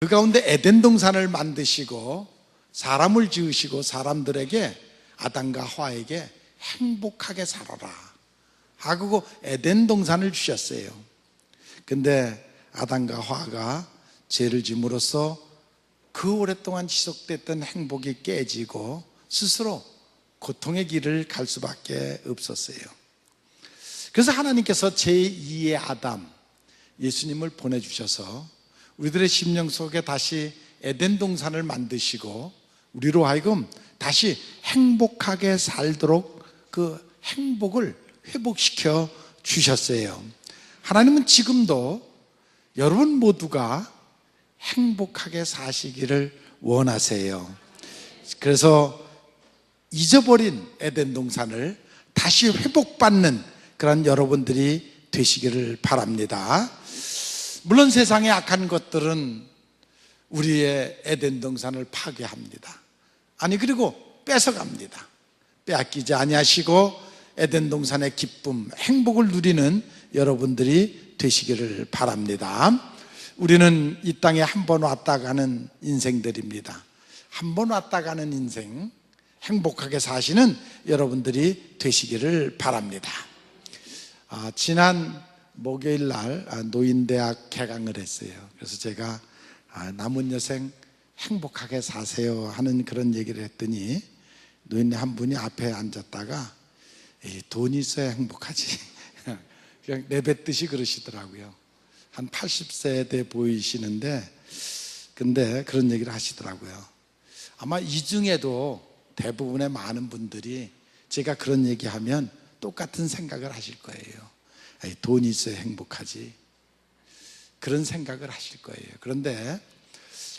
그 가운데 에덴 동산을 만드시고 사람을 지으시고 사람들에게 아담과 하와에게 행복하게 살아라 하고 에덴 동산을 주셨어요. 근데 아담과 하와가 죄를 지음으로써 그 오랫동안 지속됐던 행복이 깨지고 스스로 고통의 길을 갈 수밖에 없었어요. 그래서 하나님께서 제2의 아담 예수님을 보내주셔서 우리들의 심령 속에 다시 에덴 동산을 만드시고 우리로 하여금 다시 행복하게 살도록 그 행복을 회복시켜 주셨어요. 하나님은 지금도 여러분 모두가 행복하게 사시기를 원하세요. 그래서 잊어버린 에덴 동산을 다시 회복받는 그런 여러분들이 되시기를 바랍니다. 물론 세상의 악한 것들은 우리의 에덴 동산을 파괴합니다. 아니 그리고 뺏어갑니다. 빼앗기지 아니하시고 에덴 동산의 기쁨, 행복을 누리는 여러분들이 되시기를 바랍니다. 우리는 이 땅에 한 번 왔다 가는 인생들입니다. 한 번 왔다 가는 인생, 행복하게 사시는 여러분들이 되시기를 바랍니다. 지난 목요일 날 노인대학 개강을 했어요. 그래서 제가 남은 여생 행복하게 사세요 하는 그런 얘기를 했더니 노인 한 분이 앞에 앉았다가 돈이 있어야 행복하지 그냥 내뱉듯이 그러시더라고요. 한 80세 돼 보이시는데 근데 그런 얘기를 하시더라고요. 아마 이 중에도 대부분의 많은 분들이 제가 그런 얘기하면 똑같은 생각을 하실 거예요. 돈이 있어야 행복하지, 그런 생각을 하실 거예요. 그런데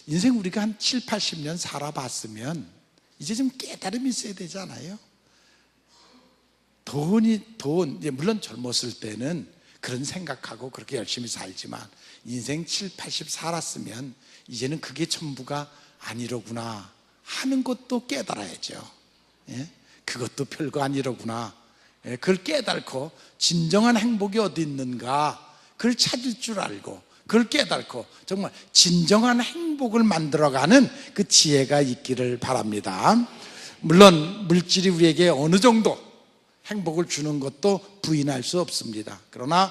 인생 우리가 한 7, 80년 살아봤으면 이제 좀 깨달음이 있어야 되잖아요. 물론 젊었을 때는 그런 생각하고 그렇게 열심히 살지만 인생 7, 80 살았으면 이제는 그게 전부가 아니로구나 하는 것도 깨달아야죠. 그것도 별거 아니로구나. 그걸 깨달고 진정한 행복이 어디 있는가 그걸 찾을 줄 알고 그걸 깨달고 정말 진정한 행복을 만들어가는 그 지혜가 있기를 바랍니다. 물론 물질이 우리에게 어느 정도 행복을 주는 것도 부인할 수 없습니다. 그러나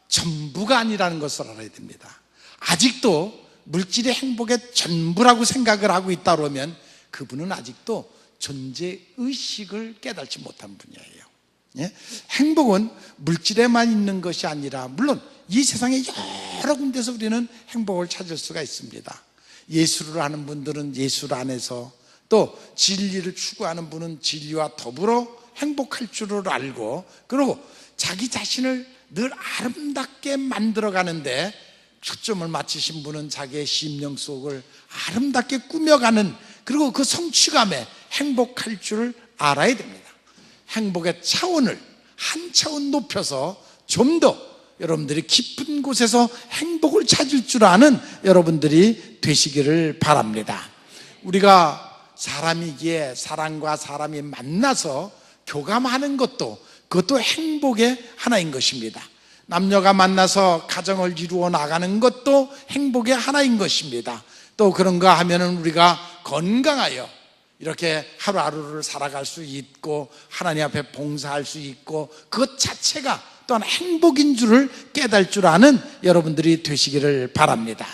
전부가 아니라는 것을 알아야 됩니다. 아직도 물질이 행복의 전부라고 생각을 하고 있다 그러면 그분은 아직도 존재의식을 깨닫지 못한 분이에요. 행복은 물질에만 있는 것이 아니라 물론 이 세상에 여러 군데서 우리는 행복을 찾을 수가 있습니다. 예술을 하는 분들은 예술 안에서, 또 진리를 추구하는 분은 진리와 더불어 행복할 줄을 알고, 그리고 자기 자신을 늘 아름답게 만들어가는데 초점을 맞추신 분은 자기의 심령 속을 아름답게 꾸며가는, 그리고 그 성취감에 행복할 줄을 알아야 됩니다. 행복의 차원을 한 차원 높여서 좀 더 여러분들이 깊은 곳에서 행복을 찾을 줄 아는 여러분들이 되시기를 바랍니다. 우리가 사람이기에 사람과 사람이 만나서 교감하는 것도 그것도 행복의 하나인 것입니다. 남녀가 만나서 가정을 이루어 나가는 것도 행복의 하나인 것입니다. 또 그런가 하면은 우리가 건강하여 이렇게 하루하루를 살아갈 수 있고 하나님 앞에 봉사할 수 있고 그것 자체가 또한 행복인 줄을 깨달을 줄 아는 여러분들이 되시기를 바랍니다.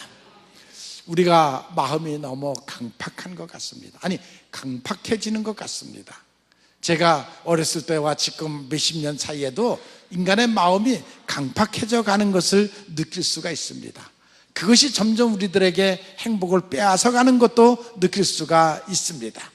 우리가 마음이 너무 강팍한 것 같습니다. 아니, 강팍해지는 것 같습니다. 제가 어렸을 때와 지금 몇십 년 사이에도 인간의 마음이 강팍해져 가는 것을 느낄 수가 있습니다. 그것이 점점 우리들에게 행복을 빼앗아가는 것도 느낄 수가 있습니다.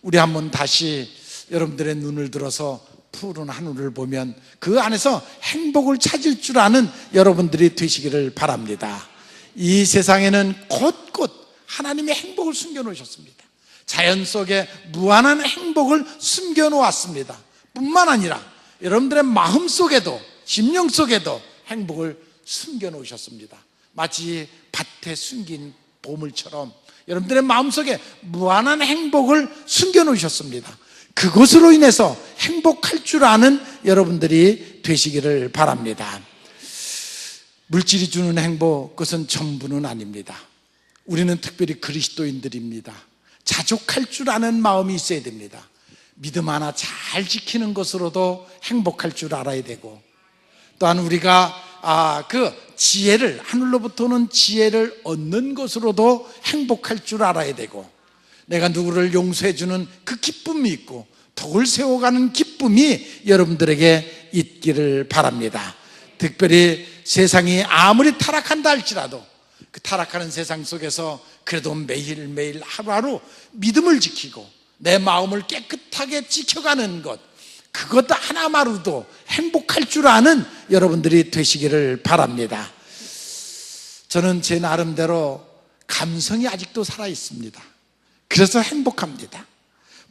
우리 한번 다시 여러분들의 눈을 들어서 푸른 하늘을 보면 그 안에서 행복을 찾을 줄 아는 여러분들이 되시기를 바랍니다. 이 세상에는 곳곳 하나님의 행복을 숨겨놓으셨습니다. 자연 속에 무한한 행복을 숨겨놓았습니다. 뿐만 아니라 여러분들의 마음 속에도, 심령 속에도 행복을 숨겨놓으셨습니다. 마치 밭에 숨긴 보물처럼 여러분들의 마음속에 무한한 행복을 숨겨놓으셨습니다. 그것으로 인해서 행복할 줄 아는 여러분들이 되시기를 바랍니다. 물질이 주는 행복, 그것은 전부는 아닙니다. 우리는 특별히 그리스도인들입니다. 자족할 줄 아는 마음이 있어야 됩니다. 믿음 하나 잘 지키는 것으로도 행복할 줄 알아야 되고, 또한 우리가 그 지혜를, 하늘로부터 오는 지혜를 얻는 것으로도 행복할 줄 알아야 되고, 내가 누구를 용서해 주는 그 기쁨이 있고 덕을 세워가는 기쁨이 여러분들에게 있기를 바랍니다. 특별히 세상이 아무리 타락한다 할지라도 그 타락하는 세상 속에서 그래도 매일매일 하루하루 믿음을 지키고 내 마음을 깨끗하게 지켜가는 것, 그것 하나만으로도 행복할 줄 아는 여러분들이 되시기를 바랍니다. 저는 제 나름대로 감성이 아직도 살아있습니다. 그래서 행복합니다.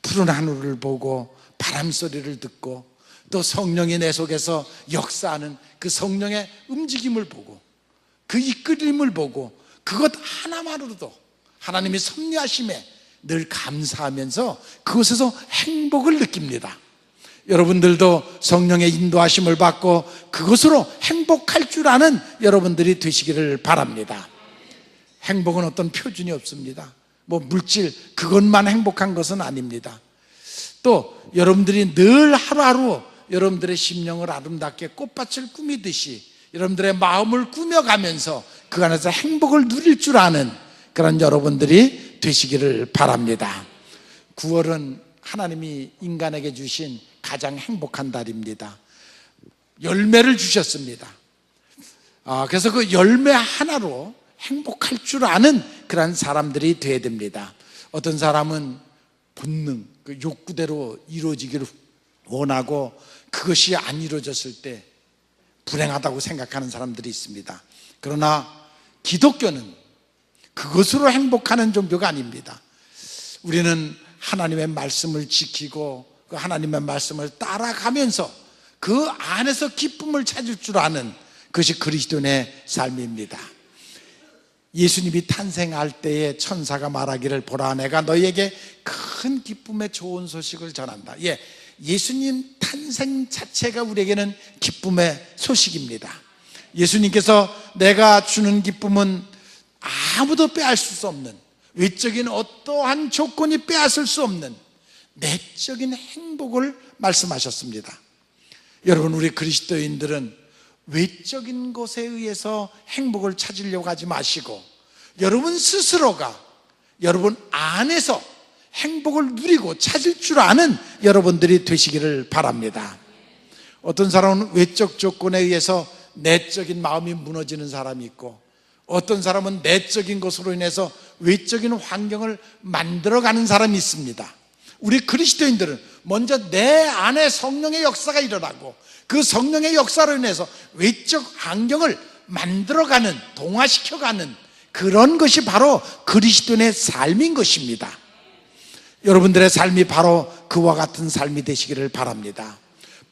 푸른 하늘을 보고 바람 소리를 듣고 또 성령이 내 속에서 역사하는 그 성령의 움직임을 보고 그 이끌림을 보고 그것 하나만으로도 하나님이 섭리하심에 늘 감사하면서 그곳에서 행복을 느낍니다. 여러분들도 성령의 인도하심을 받고 그것으로 행복할 줄 아는 여러분들이 되시기를 바랍니다. 행복은 어떤 표준이 없습니다. 뭐 물질 그것만 행복한 것은 아닙니다. 또 여러분들이 늘 하루하루 여러분들의 심령을 아름답게 꽃밭을 꾸미듯이 여러분들의 마음을 꾸며가면서 그 안에서 행복을 누릴 줄 아는 그런 여러분들이 되시기를 바랍니다. 9월은 하나님이 인간에게 주신 가장 행복한 달입니다. 열매를 주셨습니다. 그래서 그 열매 하나로 행복할 줄 아는 그런 사람들이 되어야 됩니다. 어떤 사람은 본능, 그 욕구대로 이루어지기를 원하고 그것이 안 이루어졌을 때 불행하다고 생각하는 사람들이 있습니다. 그러나 기독교는 그것으로 행복하는 종교가 아닙니다. 우리는 하나님의 말씀을 지키고 그 하나님의 말씀을 따라가면서 그 안에서 기쁨을 찾을 줄 아는 그것이 그리스도인의 삶입니다. 예수님이 탄생할 때에 천사가 말하기를 보라 내가 너희에게 큰 기쁨의 좋은 소식을 전한다. 예수님 탄생 자체가 우리에게는 기쁨의 소식입니다. 예수님께서 내가 주는 기쁨은 아무도 빼앗을 수 없는, 외적인 어떠한 조건이 빼앗을 수 없는 내적인 행복을 말씀하셨습니다. 여러분, 우리 그리스도인들은 외적인 것에 의해서 행복을 찾으려고 하지 마시고 여러분 스스로가 여러분 안에서 행복을 누리고 찾을 줄 아는 여러분들이 되시기를 바랍니다. 어떤 사람은 외적 조건에 의해서 내적인 마음이 무너지는 사람이 있고 어떤 사람은 내적인 것으로 인해서 외적인 환경을 만들어가는 사람이 있습니다. 우리 그리스도인들은 먼저 내 안에 성령의 역사가 일어나고 그 성령의 역사로 인해서 외적 환경을 만들어가는, 동화시켜가는 그런 것이 바로 그리스도인의 삶인 것입니다. 여러분들의 삶이 바로 그와 같은 삶이 되시기를 바랍니다.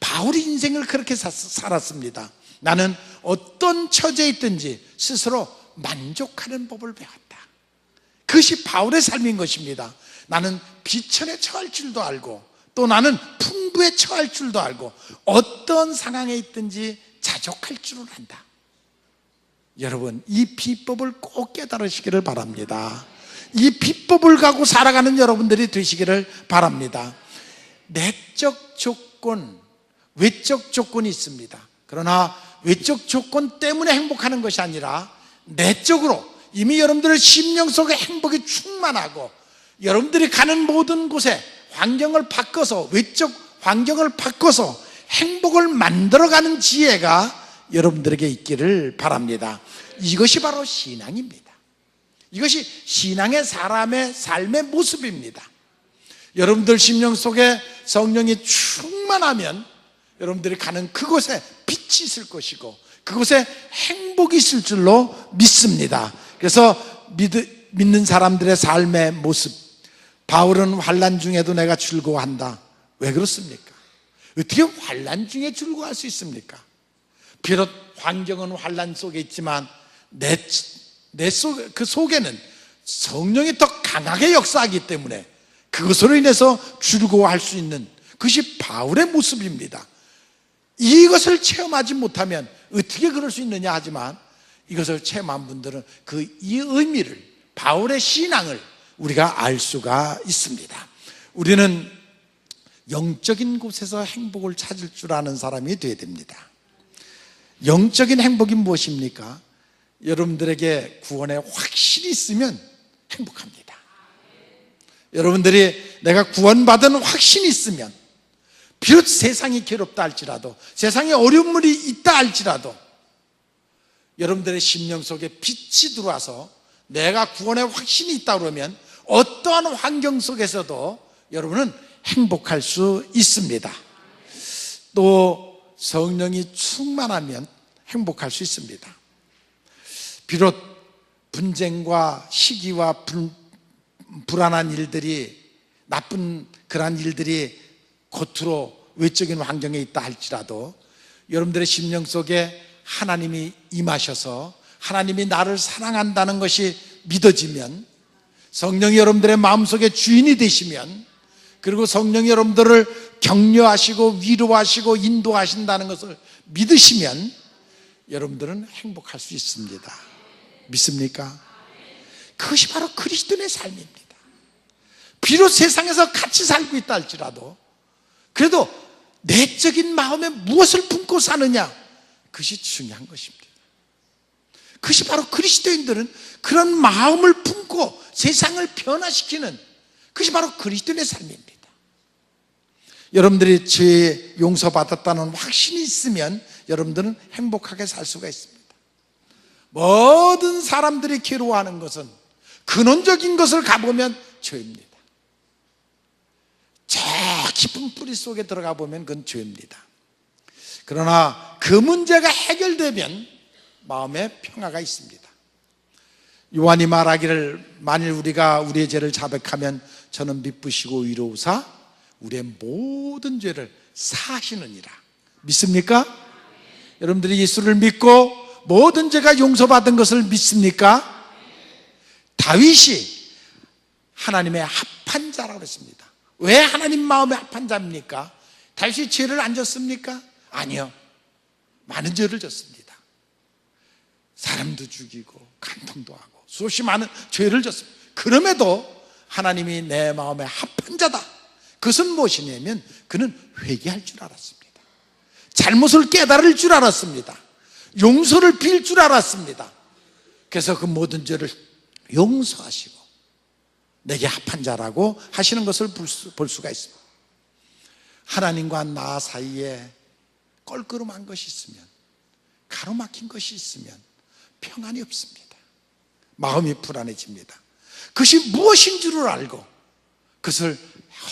바울이 인생을 그렇게 살았습니다. 나는 어떤 처지에 있든지 스스로 만족하는 법을 배웠다. 그것이 바울의 삶인 것입니다. 나는 비천에 처할 줄도 알고 또 나는 풍부에 처할 줄도 알고 어떤 상황에 있든지 자족할 줄을 안다. 여러분, 이 비법을 꼭 깨달으시기를 바랍니다. 이 비법을 갖고 살아가는 여러분들이 되시기를 바랍니다. 내적 조건, 외적 조건이 있습니다. 그러나 외적 조건 때문에 행복하는 것이 아니라 내적으로 이미 여러분들의 심령 속에 행복이 충만하고 여러분들이 가는 모든 곳에 환경을 바꿔서, 외적 환경을 바꿔서 행복을 만들어가는 지혜가 여러분들에게 있기를 바랍니다. 이것이 바로 신앙입니다. 이것이 신앙의 사람의 삶의 모습입니다. 여러분들 심령 속에 성령이 충만하면 여러분들이 가는 그곳에 빛이 있을 것이고 그곳에 행복이 있을 줄로 믿습니다. 그래서 믿는 사람들의 삶의 모습, 바울은 환난 중에도 내가 즐거워한다. 왜 그렇습니까? 어떻게 환난 중에 즐거워할 수 있습니까? 비록 환경은 환난 속에 있지만 그 속에는 성령이 더 강하게 역사하기 때문에 그것으로 인해서 즐거워할 수 있는 그것이 바울의 모습입니다. 이것을 체험하지 못하면 어떻게 그럴 수 있느냐 하지만 이것을 체험한 분들은 이 의미를 바울의 신앙을 우리가 알 수가 있습니다. 우리는 영적인 곳에서 행복을 찾을 줄 아는 사람이 되어야 됩니다. 영적인 행복이 무엇입니까? 여러분들에게 구원의 확신이 있으면 행복합니다. 여러분들이 내가 구원받은 확신이 있으면, 비록 세상이 괴롭다 할지라도, 세상에 어려움이 있다 할지라도 여러분들의 심령 속에 빛이 들어와서 내가 구원의 확신이 있다 그러면 어떠한 환경 속에서도 여러분은 행복할 수 있습니다. 또 성령이 충만하면 행복할 수 있습니다. 비록 분쟁과 시기와 불안한 일들이, 나쁜 그러한 일들이 겉으로 외적인 환경에 있다 할지라도 여러분들의 심령 속에 하나님이 임하셔서 하나님이 나를 사랑한다는 것이 믿어지면, 성령이 여러분들의 마음속에 주인이 되시면, 그리고 성령이 여러분들을 격려하시고 위로하시고 인도하신다는 것을 믿으시면 여러분들은 행복할 수 있습니다. 믿습니까? 그것이 바로 그리스도인의 삶입니다. 비록 세상에서 같이 살고 있다 할지라도 그래도 내적인 마음에 무엇을 품고 사느냐, 그것이 중요한 것입니다. 그것이 바로 그리스도인들은 그런 마음을 품고 세상을 변화시키는, 그것이 바로 그리스도인의 삶입니다. 여러분들이 죄 용서받았다는 확신이 있으면 여러분들은 행복하게 살 수가 있습니다. 모든 사람들이 괴로워하는 것은, 근원적인 것을 가보면 죄입니다. 저 깊은 뿌리 속에 들어가 보면 그건 죄입니다. 그러나 그 문제가 해결되면 마음에 평화가 있습니다. 요한이 말하기를, 만일 우리가 우리의 죄를 자백하면 저는 미쁘시고 위로우사 우리의 모든 죄를 사하시느니라. 믿습니까? 여러분들이 예수를 믿고 모든 죄가 용서받은 것을 믿습니까? 다윗이 하나님의 합한 자라고 했습니다. 왜 하나님 마음에 합한 자입니까? 다윗이 죄를 안 졌습니까? 아니요, 많은 죄를 졌습니다. 사람도 죽이고 간통도 하고 수없이 많은 죄를 졌습니다. 그럼에도 하나님이 내 마음에 합한 자다. 그것은 무엇이냐면 그는 회개할 줄 알았습니다. 잘못을 깨달을 줄 알았습니다. 용서를 빌 줄 알았습니다. 그래서 그 모든 죄를 용서하시고 내게 합한 자라고 하시는 것을 볼 수가 있습니다. 하나님과 나 사이에 껄끄름한 것이 있으면, 가로막힌 것이 있으면 평안이 없습니다. 마음이 불안해집니다. 그것이 무엇인 줄을 알고 그것을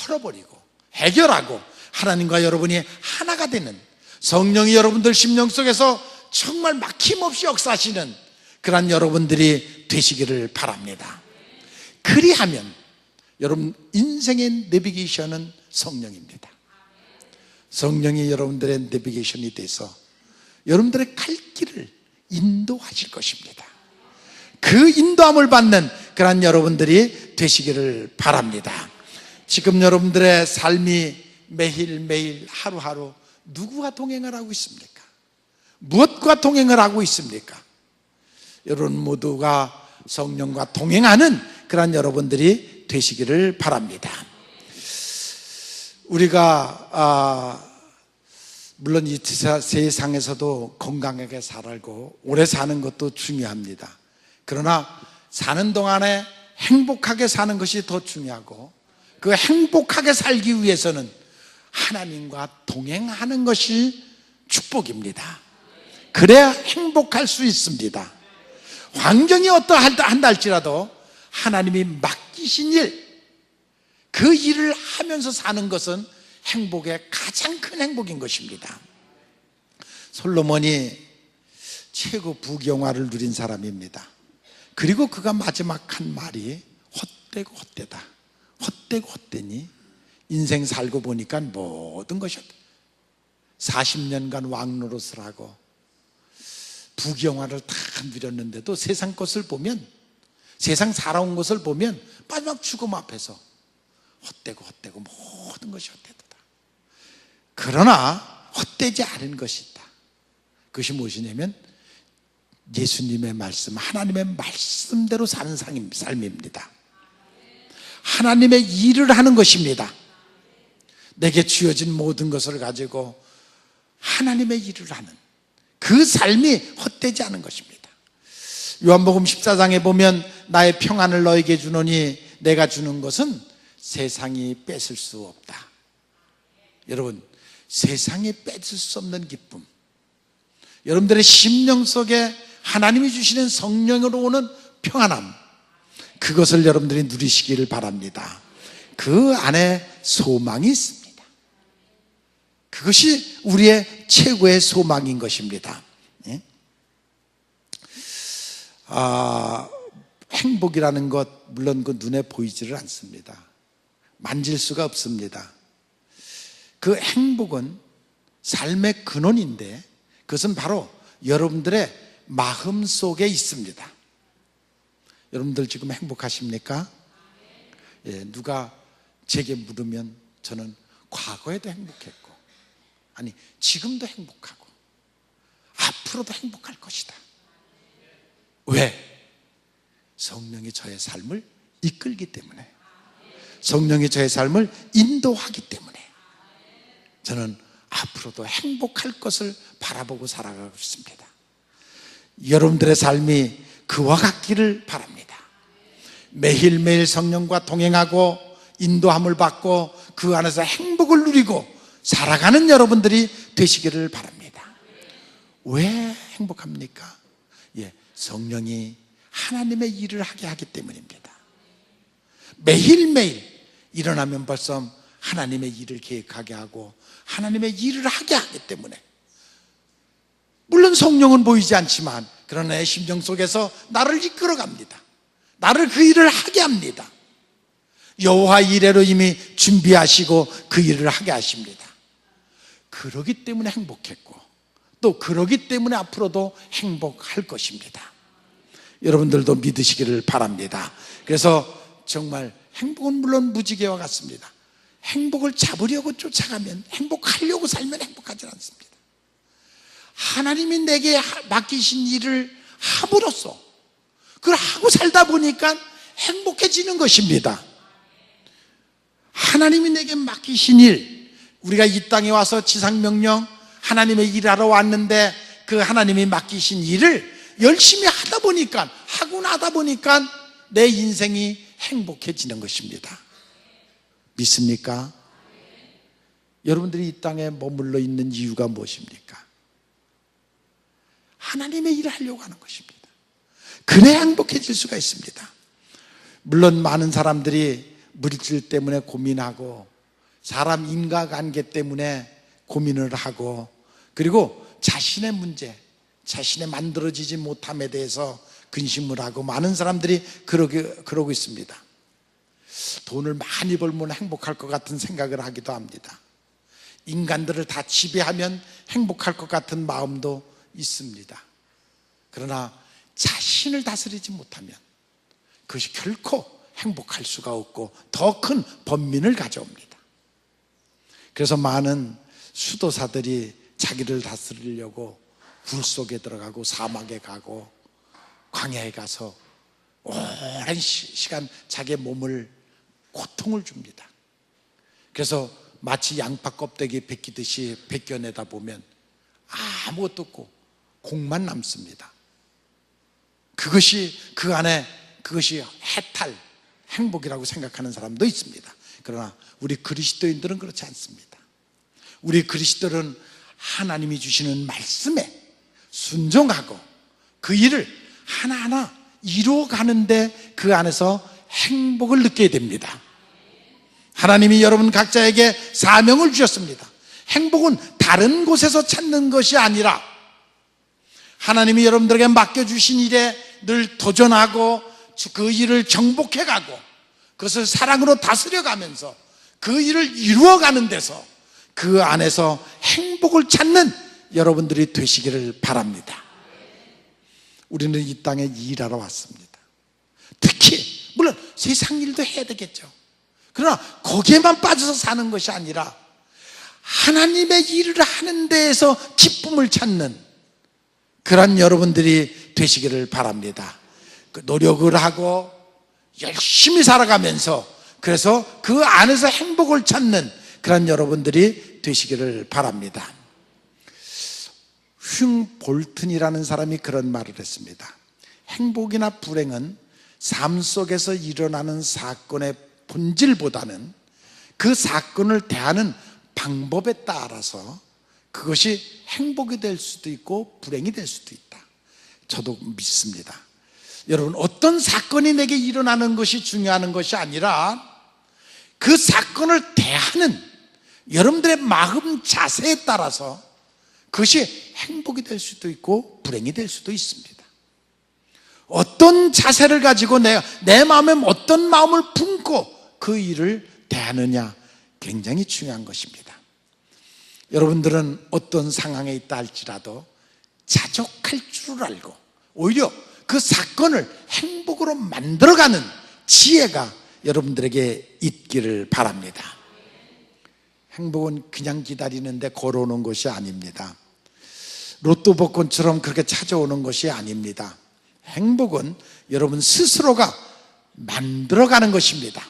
헐어버리고 해결하고 하나님과 여러분이 하나가 되는, 성령이 여러분들 심령 속에서 정말 막힘없이 역사하시는 그런 여러분들이 되시기를 바랍니다. 그리하면 여러분 인생의 내비게이션은 성령입니다. 성령이 여러분들의 내비게이션이 돼서 여러분들의 갈 길을 인도하실 것입니다. 그 인도함을 받는 그런 여러분들이 되시기를 바랍니다. 지금 여러분들의 삶이 매일매일 하루하루 누구와 동행을 하고 있습니까? 무엇과 동행을 하고 있습니까? 여러분 모두가 성령과 동행하는 그런 여러분들이 되시기를 바랍니다. 우리가 물론 이 세상에서도 건강하게 살고 오래 사는 것도 중요합니다. 그러나 사는 동안에 행복하게 사는 것이 더 중요하고, 그 행복하게 살기 위해서는 하나님과 동행하는 것이 축복입니다. 그래야 행복할 수 있습니다. 환경이 어떠한다 할지라도 하나님이 맡기신 일, 그 일을 하면서 사는 것은 행복의 가장 큰 행복인 것입니다. 솔로몬이 최고 부귀영화를 누린 사람입니다. 그리고 그가 마지막 한 말이 헛되고 헛되다, 헛되고 헛되니 인생 살고 보니까 모든 것이 40년간 왕노릇을 하고 부귀영화를 다 누렸는데도 세상 것을 보면, 세상 살아온 것을 보면 마지막 죽음 앞에서 헛되고 헛되고 모든 것이 헛되도다. 그러나 헛되지 않은 것이 있다. 그것이 무엇이냐면 예수님의 말씀, 하나님의 말씀대로 사는 삶입니다. 하나님의 일을 하는 것입니다. 내게 주어진 모든 것을 가지고 하나님의 일을 하는 그 삶이 헛되지 않은 것입니다. 요한복음 14장에 보면 나의 평안을 너에게 주노니 내가 주는 것은 세상이 뺏을 수 없다. 여러분, 세상이 뺏을 수 없는 기쁨, 여러분들의 심령 속에 하나님이 주시는 성령으로 오는 평안함, 그것을 여러분들이 누리시기를 바랍니다. 그 안에 소망이 있습니다. 그것이 우리의 최고의 소망인 것입니다. 행복이라는 것, 물론 그 눈에 보이지를 않습니다. 만질 수가 없습니다. 그 행복은 삶의 근원인데 그것은 바로 여러분들의 마음 속에 있습니다. 여러분들 지금 행복하십니까? 예, 누가 제게 물으면 저는 과거에도 행복했고, 아니 지금도 행복하고 앞으로도 행복할 것이다. 왜? 성령이 저의 삶을 이끌기 때문에, 성령이 저의 삶을 인도하기 때문에 저는 앞으로도 행복할 것을 바라보고 살아가고 있습니다. 여러분들의 삶이 그와 같기를 바랍니다. 매일매일 성령과 동행하고 인도함을 받고 그 안에서 행복을 누리고 살아가는 여러분들이 되시기를 바랍니다. 왜 행복합니까? 예, 성령이 하나님의 일을 하게 하기 때문입니다. 매일매일 일어나면 벌써 하나님의 일을 계획하게 하고 하나님의 일을 하게 하기 때문에, 물론 성령은 보이지 않지만 그러나 내 심정 속에서 나를 이끌어갑니다. 나를 그 일을 하게 합니다. 여호와 이레로 이미 준비하시고 그 일을 하게 하십니다. 그러기 때문에 행복했고 또 그러기 때문에 앞으로도 행복할 것입니다. 여러분들도 믿으시기를 바랍니다. 그래서 정말 행복은 물론 무지개와 같습니다. 행복을 잡으려고 쫓아가면, 행복하려고 살면 행복하지 않습니다. 하나님이 내게 맡기신 일을 함으로써 그걸 하고 살다 보니까 행복해지는 것입니다. 하나님이 내게 맡기신 일, 우리가 이 땅에 와서 지상명령 하나님의 일하러 왔는데 그 하나님이 맡기신 일을 열심히 하다 보니까, 하고 나다 보니까 내 인생이 행복해지는 것입니다. 믿습니까? 여러분들이 이 땅에 머물러 있는 이유가 무엇입니까? 하나님의 일을 하려고 하는 것입니다. 그래야 행복해질 수가 있습니다. 물론 많은 사람들이 물질 때문에 고민하고 사람 인과관계 때문에 고민을 하고, 그리고 자신의 문제, 자신의 만들어지지 못함에 대해서 근심을 하고 많은 사람들이 그러고 있습니다. 돈을 많이 벌면 행복할 것 같은 생각을 하기도 합니다. 인간들을 다 지배하면 행복할 것 같은 마음도 있습니다. 그러나 자신을 다스리지 못하면 그것이 결코 행복할 수가 없고 더 큰 번민을 가져옵니다. 그래서 많은 수도사들이 자기를 다스리려고 불 속에 들어가고 사막에 가고 광야에 가서 오랜 시간 자기의 몸을 고통을 줍니다. 그래서 마치 양파 껍데기 벗기듯이 벗겨내다 보면 아무것도 없고 공만 남습니다. 그것이 그 안에, 그것이 해탈, 행복이라고 생각하는 사람도 있습니다. 그러나 우리 그리스도인들은 그렇지 않습니다. 우리 그리스도인들은 하나님이 주시는 말씀에 순종하고 그 일을 하나하나 이루어가는데 그 안에서 행복을 느끼게 됩니다. 하나님이 여러분 각자에게 사명을 주셨습니다. 행복은 다른 곳에서 찾는 것이 아니라 하나님이 여러분들에게 맡겨주신 일에 늘 도전하고 그 일을 정복해가고 그것을 사랑으로 다스려가면서 그 일을 이루어가는 데서 그 안에서 행복을 찾는 여러분들이 되시기를 바랍니다. 우리는 이 땅에 일하러 왔습니다. 특히 물론 세상 일도 해야 되겠죠. 그러나 거기에만 빠져서 사는 것이 아니라 하나님의 일을 하는 데에서 기쁨을 찾는 그런 여러분들이 되시기를 바랍니다. 그 노력을 하고 열심히 살아가면서 그래서 그 안에서 행복을 찾는 그런 여러분들이 되시기를 바랍니다. 휉 볼튼이라는 사람이 그런 말을 했습니다. 행복이나 불행은 삶 속에서 일어나는 사건의 본질보다는 그 사건을 대하는 방법에 따라서 그것이 행복이 될 수도 있고 불행이 될 수도 있다. 저도 믿습니다. 여러분, 어떤 사건이 내게 일어나는 것이 중요한 것이 아니라 그 사건을 대하는 여러분들의 마음 자세에 따라서 그것이 행복이 될 수도 있고 불행이 될 수도 있습니다. 어떤 자세를 가지고 내 마음에 어떤 마음을 품고 그 일을 대하느냐, 굉장히 중요한 것입니다. 여러분들은 어떤 상황에 있다 할지라도 자족할 줄 알고 오히려 그 사건을 행복으로 만들어가는 지혜가 여러분들에게 있기를 바랍니다. 행복은 그냥 기다리는데 걸어오는 것이 아닙니다. 로또 복권처럼 그렇게 찾아오는 것이 아닙니다. 행복은 여러분 스스로가 만들어가는 것입니다.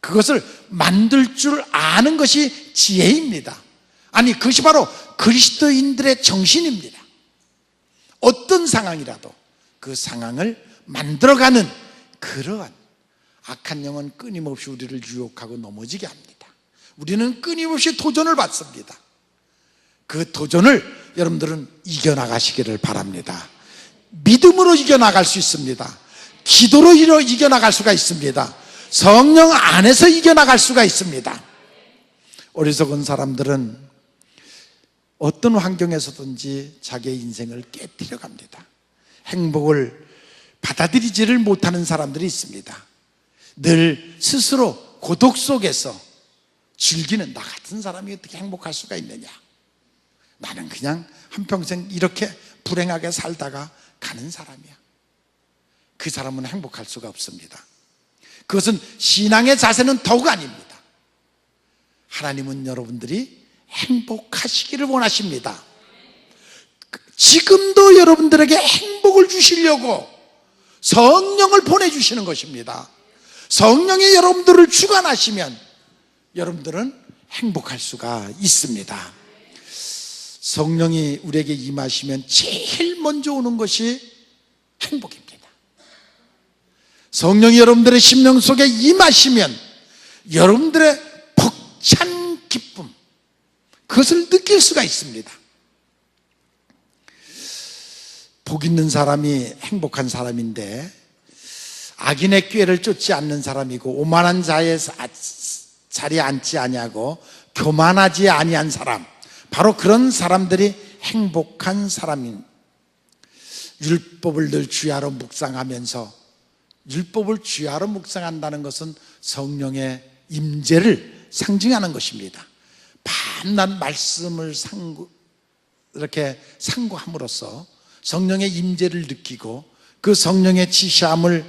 그것을 만들 줄 아는 것이 지혜입니다. 아니, 그것이 바로 그리스도인들의 정신입니다. 어떤 상황이라도 그 상황을 만들어가는 그러한 악한 영은 끊임없이 우리를 유혹하고 넘어지게 합니다. 우리는 끊임없이 도전을 받습니다. 그 도전을 여러분들은 이겨나가시기를 바랍니다. 믿음으로 이겨나갈 수 있습니다. 기도로 이겨나갈 수가 있습니다. 성령 안에서 이겨나갈 수가 있습니다. 어리석은 사람들은 어떤 환경에서든지 자기의 인생을 깨뜨려 갑니다. 행복을 받아들이지를 못하는 사람들이 있습니다. 늘 스스로 고독 속에서 즐기는, 나 같은 사람이 어떻게 행복할 수가 있느냐, 나는 그냥 한평생 이렇게 불행하게 살다가 가는 사람이야. 그 사람은 행복할 수가 없습니다. 그것은 신앙의 자세는 더욱 아닙니다. 하나님은 여러분들이 행복하시기를 원하십니다. 지금도 여러분들에게 행복을 주시려고 성령을 보내주시는 것입니다. 성령이 여러분들을 주관하시면 여러분들은 행복할 수가 있습니다. 성령이 우리에게 임하시면 제일 먼저 오는 것이 행복입니다. 성령이 여러분들의 심령 속에 임하시면 여러분들의 벅찬 기쁨, 그것을 느낄 수가 있습니다. 복 있는 사람이 행복한 사람인데 악인의 꾀를 쫓지 않는 사람이고 오만한 자리에 앉지 아니하고 교만하지 아니한 사람, 바로 그런 사람들이 행복한 사람인, 율법을 늘 주야로 묵상하면서, 율법을 주야로 묵상한다는 것은 성령의 임재를 상징하는 것입니다. 밤낮 말씀을 이렇게 상고함으로써 성령의 임재를 느끼고 그 성령의 지시함을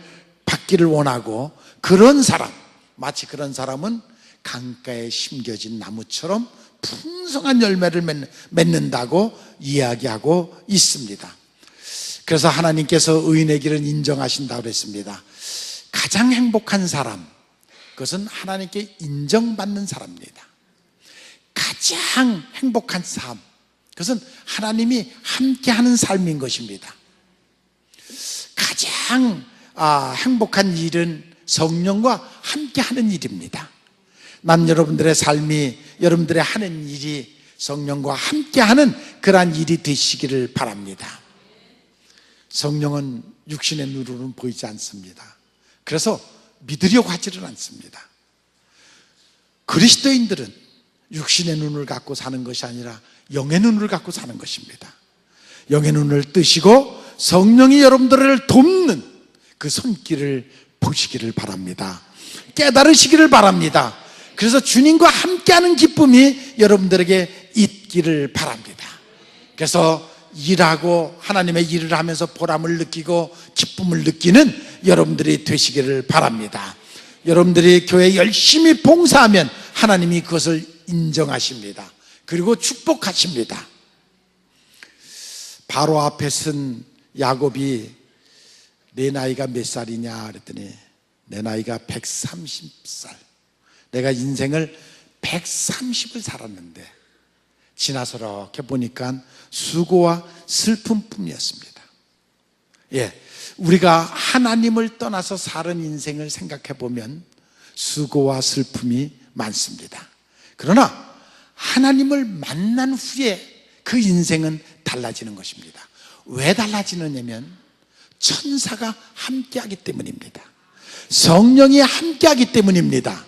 받기를 원하고, 그런 사람, 마치 그런 사람은 강가에 심겨진 나무처럼 풍성한 열매를 맺는다고 이야기하고 있습니다. 그래서 하나님께서 의인의 길은 인정하신다고 그랬습니다. 가장 행복한 사람, 그것은 하나님께 인정받는 사람입니다. 가장 행복한 삶, 그것은 하나님이 함께하는 삶인 것입니다. 가장 행복한 일은 성령과 함께하는 일입니다. 난 여러분들의 삶이, 여러분들의 하는 일이 성령과 함께하는 그러한 일이 되시기를 바랍니다. 성령은 육신의 눈으로는 보이지 않습니다. 그래서 믿으려고 하지는 않습니다. 그리스도인들은 육신의 눈을 갖고 사는 것이 아니라 영의 눈을 갖고 사는 것입니다. 영의 눈을 뜨시고 성령이 여러분들을 돕는 그 손길을 보시기를 바랍니다. 깨달으시기를 바랍니다. 그래서 주님과 함께하는 기쁨이 여러분들에게 있기를 바랍니다. 그래서 일하고 하나님의 일을 하면서 보람을 느끼고 기쁨을 느끼는 여러분들이 되시기를 바랍니다. 여러분들이 교회에 열심히 봉사하면 하나님이 그것을 인정하십니다. 그리고 축복하십니다. 바로 앞에 쓴 야곱이 내 나이가 몇 살이냐 그랬더니 내 나이가 130살. 내가 인생을 130을 살았는데 지나서 이렇게 보니까 수고와 슬픔뿐이었습니다. 예, 우리가 하나님을 떠나서 사는 인생을 생각해 보면 수고와 슬픔이 많습니다. 그러나 하나님을 만난 후에 그 인생은 달라지는 것입니다. 왜 달라지느냐면 천사가 함께하기 때문입니다. 성령이 함께하기 때문입니다.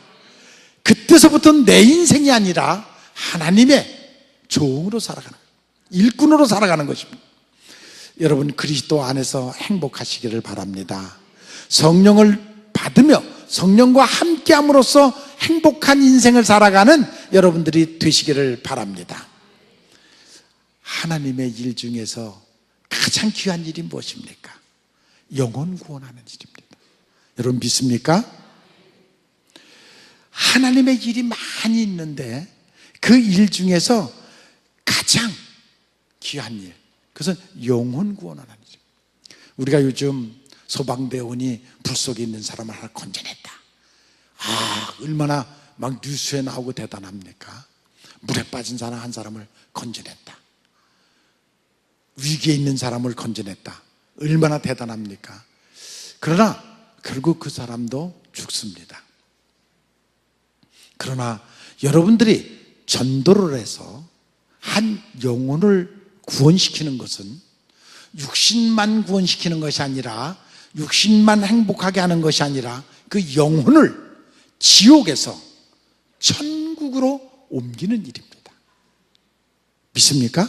그때서부터 내 인생이 아니라 하나님의 종으로 살아가는, 일꾼으로 살아가는 것입니다. 여러분, 그리스도 안에서 행복하시기를 바랍니다. 성령을 받으며 성령과 함께함으로써 행복한 인생을 살아가는 여러분들이 되시기를 바랍니다. 하나님의 일 중에서 가장 귀한 일이 무엇입니까? 영혼 구원하는 일입니다. 여러분 믿습니까? 하나님의 일이 많이 있는데 그 일 중에서 가장 귀한 일, 그것은 영혼 구원하는 일입니다. 우리가 요즘 소방대원이 불 속에 있는 사람을 하나 건져냈다. 얼마나 막 뉴스에 나오고 대단합니까? 물에 빠진 사람 한 사람을 건져냈다. 위기에 있는 사람을 건져냈다. 얼마나 대단합니까? 그러나 결국 그 사람도 죽습니다. 그러나 여러분들이 전도를 해서 한 영혼을 구원시키는 것은 육신만 구원시키는 것이 아니라, 육신만 행복하게 하는 것이 아니라 그 영혼을 지옥에서 천국으로 옮기는 일입니다. 믿습니까?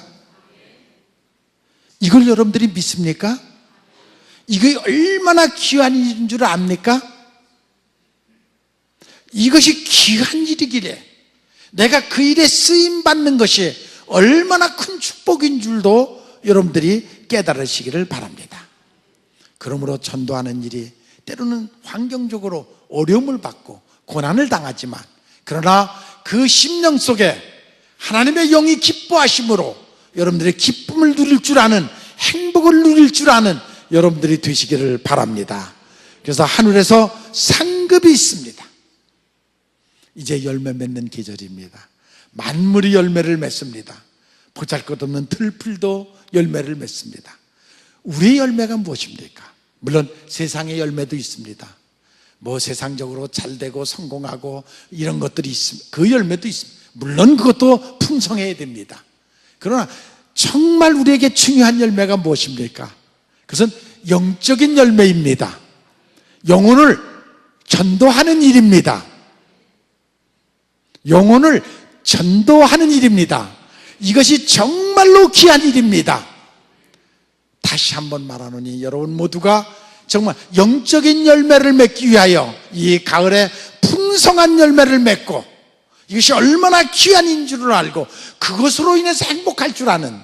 이걸 여러분들이 믿습니까? 이게 얼마나 귀한 일인 줄 압니까? 이것이 귀한 일이기에 내가 그 일에 쓰임받는 것이 얼마나 큰 축복인 줄도 여러분들이 깨달으시기를 바랍니다. 그러므로 전도하는 일이 때로는 환경적으로 어려움을 받고 고난을 당하지만, 그러나 그 심령 속에 하나님의 영이 기뻐하심으로 여러분들의 기쁨을 누릴 줄 아는, 행복을 누릴 줄 아는 여러분들이 되시기를 바랍니다. 그래서 하늘에서 상급이 있습니다. 이제 열매 맺는 계절입니다. 만물이 열매를 맺습니다. 보잘것없는 들풀도 열매를 맺습니다. 우리의 열매가 무엇입니까? 물론 세상의 열매도 있습니다. 뭐 세상적으로 잘되고 성공하고 이런 것들이 있습니다. 그 열매도 있습니다. 물론 그것도 풍성해야 됩니다. 그러나 정말 우리에게 중요한 열매가 무엇입니까? 그것은 영적인 열매입니다. 영혼을 전도하는 일입니다. 영혼을 전도하는 일입니다. 이것이 정말로 귀한 일입니다. 다시 한번 말하노니 여러분 모두가 정말 영적인 열매를 맺기 위하여 이 가을에 풍성한 열매를 맺고, 이것이 얼마나 귀한 일인 줄을 알고 그것으로 인해서 행복할 줄 아는,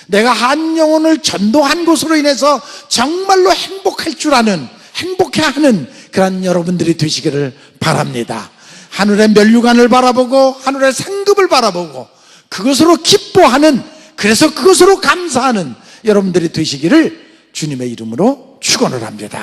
내가 한 영혼을 전도한 것으로 인해서 정말로 행복할 줄 아는, 행복해하는 그런 여러분들이 되시기를 바랍니다. 하늘의 면류관을 바라보고 하늘의 상급을 바라보고 그것으로 기뻐하는, 그래서 그것으로 감사하는 여러분들이 되시기를 주님의 이름으로 축원을 합니다.